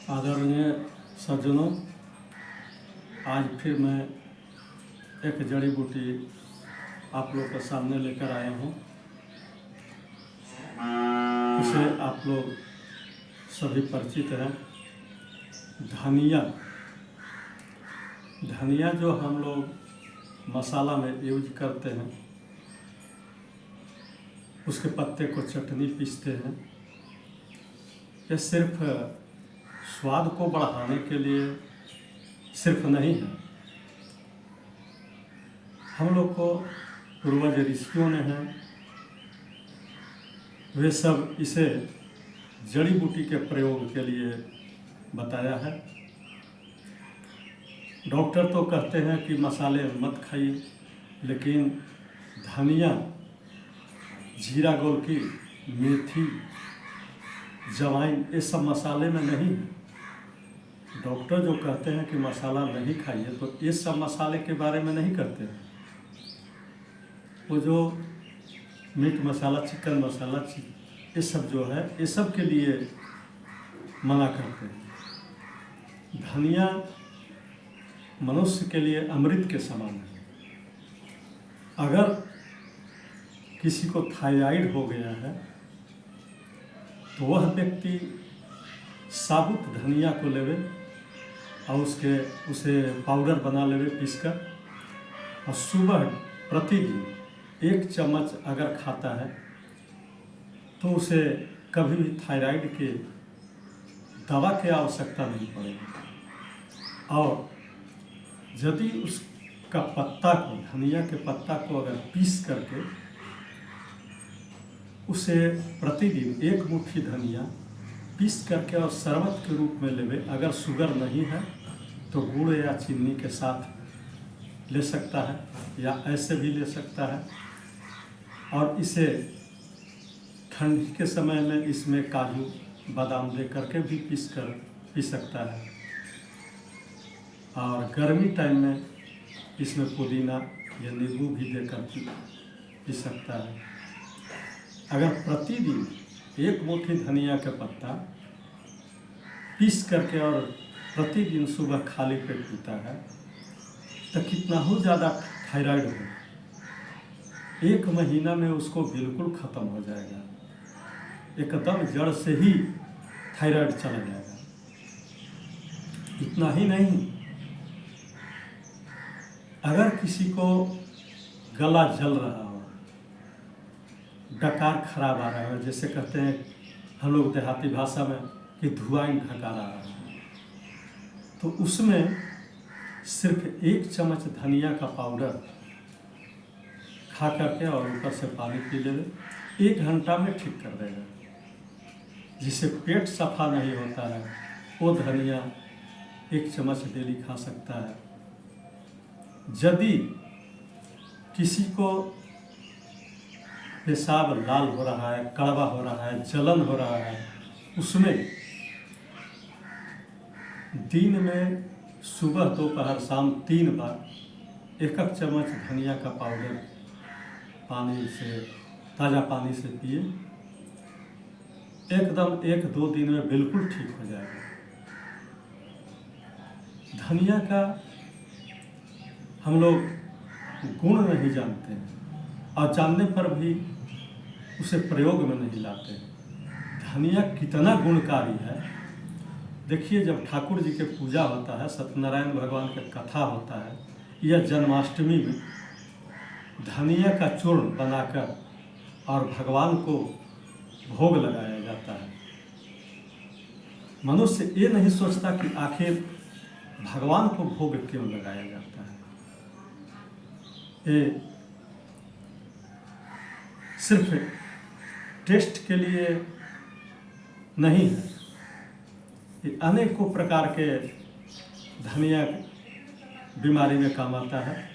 आदरणीय सज्जनों, आज फिर मैं एक जड़ी बूटी आप लोग के सामने लेकर आया हूँ। उसे आप लोग सभी परिचित हैं। धनिया जो हम लोग मसाला में यूज करते हैं, उसके पत्ते को चटनी पीसते हैं। ये सिर्फ स्वाद को बढ़ाने के लिए सिर्फ नहीं है। हम लोग को पूर्वज ऋषियों ने हैं, वे सब इसे जड़ी बूटी के प्रयोग के लिए बताया है। डॉक्टर तो कहते हैं कि मसाले मत खाइए, लेकिन धनिया, जीरा गोलकी, मेथी, जवाइन, ये सब मसाले में नहीं है। डॉक्टर जो कहते हैं कि मसाला नहीं खाइए, तो ये सब मसाले के बारे में नहीं कहते हैं। वो जो मीट मसाला, चिकन मसाला, ये सब जो है, ये सब के लिए मना करते हैं। धनिया मनुष्य के लिए अमृत के समान है। अगर किसी को थायराइड हो गया है, तो वह व्यक्ति साबुत धनिया को लेवे और उसे पाउडर बना लेवे पीसकर, और सुबह प्रतिदिन 1 चम्मच अगर खाता है तो उसे कभी भी थायराइड के दवा की आवश्यकता नहीं पड़ेगी। और यदि उसका पत्ता को, धनिया के पत्ता को अगर पीस करके उसे प्रतिदिन 1 मुट्ठी धनिया पीस करके और शरबत के रूप में लेवे, अगर शुगर नहीं है तो गुड़ या चीनी के साथ ले सकता है, या ऐसे भी ले सकता है। और इसे ठंडी के समय में इसमें काजू बादाम दे करके भी पी सकता है। और गर्मी टाइम में इसमें पुदीना या नींबू भी देकर पी सकता है। अगर प्रतिदिन 1 मुट्ठी धनिया का पत्ता पीस करके और प्रतिदिन सुबह खाली पेट पीता है, तो कितना हो ज़्यादा थायराइड हो, 1 महीना में उसको बिल्कुल ख़त्म हो जाएगा। एकदम जड़ से ही थायराइड चला जाएगा। इतना ही नहीं, अगर किसी को गला जल रहा हो, डकार खराब आ रहा है, जैसे कहते हैं हम लोग देहाती भाषा में कि धुआं ढका रहा है, तो उसमें सिर्फ 1 चम्मच धनिया का पाउडर खा करके और ऊपर से पानी पी ले, 1 घंटा में ठीक कर देगा। जिसे पेट सफा नहीं होता है, वो धनिया 1 चम्मच डेली खा सकता है। यदि किसी को पेशाब लाल हो रहा है, कड़वा हो रहा है, जलन हो रहा है, उसमें दिन में सुबह, दोपहर, शाम 3 बार 1 चम्मच धनिया का पाउडर ताज़ा पानी से पिए, एकदम 1-2 दिन में बिल्कुल ठीक हो जाएगा। धनिया का हम लोग गुण नहीं जानते हैं, और जानने पर भी उसे प्रयोग में नहीं लाते। धनिया कितना गुणकारी है, देखिए, जब ठाकुर जी के पूजा होता है, सत्यनारायण भगवान का कथा होता है, या जन्माष्टमी में धनिया का चूर्ण बनाकर और भगवान को भोग लगाया जाता है। मनुष्य ये नहीं सोचता कि आखिर भगवान को भोग क्यों लगाया जाता है। ये सिर्फ टेस्ट के लिए नहीं है। ये अनेकों प्रकार के धनिया बीमारी में काम आता है।